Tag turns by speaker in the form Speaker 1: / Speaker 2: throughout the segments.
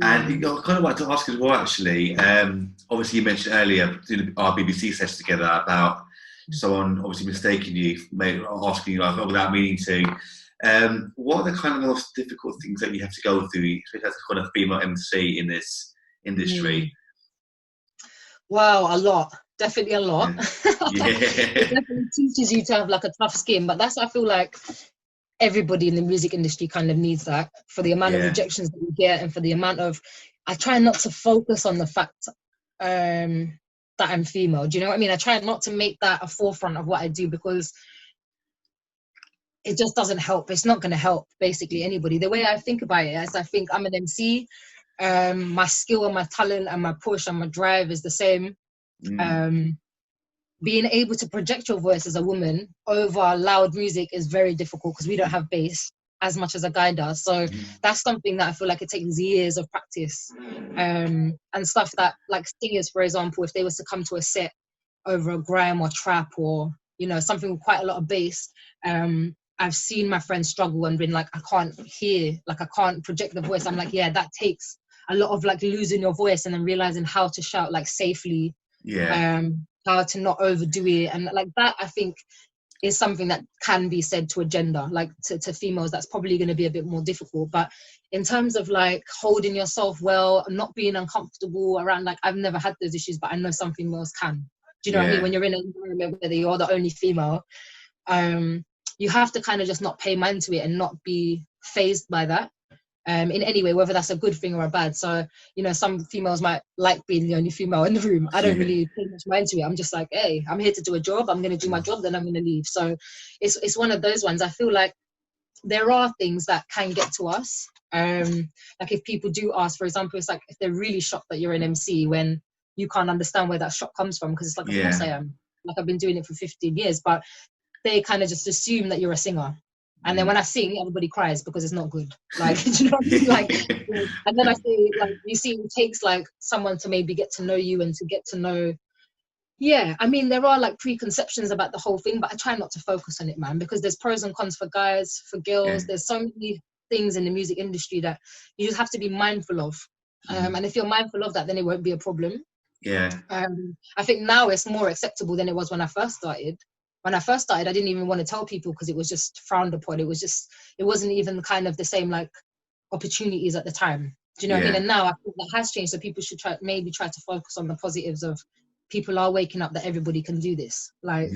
Speaker 1: And I kind of wanted to ask as well, actually. Obviously, you mentioned earlier doing our BBC session together about someone obviously mistaking you, asking you like, oh, without meaning to. What are the kind of most difficult things that you have to go through, especially as a kind of female MC in this industry?
Speaker 2: Wow, a lot. Definitely a lot.
Speaker 1: Yeah.
Speaker 2: It definitely teaches you to have like a tough skin, but I feel like everybody in the music industry kind of needs that, for the amount of rejections that we get, and for the amount of, I try not to focus on the fact that I'm female. Do you know what I mean? I try not to make that a forefront of what I do, because it just doesn't help. It's not going to help basically anybody. The way I think about it is, I think I'm an MC. My skill and my talent and my push and my drive is the same. Being able to project your voice as a woman over loud music is very difficult, because we don't have bass as much as a guy does. So that's something that I feel like it takes years of practice, and stuff that, like singers, for example, if they was to come to a set over a grime or trap or, you know, something with quite a lot of bass, I've seen my friends struggle and been like, I can't hear, like I can't project the voice. I'm like, yeah, that takes a lot of like losing your voice and then realizing how to shout like safely, how to not overdo it, and like that I think is something that can be said to a gender, like to females, that's probably going to be a bit more difficult. But in terms of like holding yourself well, not being uncomfortable around, like I've never had those issues, but I know some females can. Do you know what I mean? When you're in an environment where you're the only female, you have to kind of just not pay mind to it and not be phased by that. In any way, whether that's a good thing or a bad. So, you know, some females might like being the only female in the room. I don't really pay much mind to it. I'm just like, hey, I'm here to do a job. I'm going to do my job, then I'm going to leave. So it's one of those ones. I feel like there are things that can get to us. Like if people do ask, for example, it's like if they're really shocked that you're an MC when you can't understand where that shock comes from, because it's like, of course I am. Like I've been doing it for 15 years, but they kind of just assume that you're a singer. And then when I sing, everybody cries because it's not good. Like, do you know what I mean? Like, and then I say, like, you see, it takes like someone to maybe get to know you and to get to know. Yeah, I mean, there are like preconceptions about the whole thing, but I try not to focus on it, man, because there's pros and cons for guys, for girls. There's so many things in the music industry that you just have to be mindful of. And if you're mindful of that, then it won't be a problem. I think now it's more acceptable than it was when I first started. When I first started, I didn't even want to tell people because it was just frowned upon. It wasn't even kind of the same like opportunities at the time. Do you know what I mean? And now I think that has changed. So people should maybe try to focus on the positives of people are waking up that everybody can do this. Like,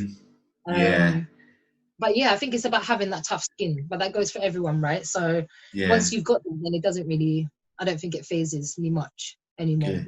Speaker 2: but yeah, I think it's about having that tough skin, but that goes for everyone, right? So once you've got them, then it doesn't really, I don't think it phases me much anymore.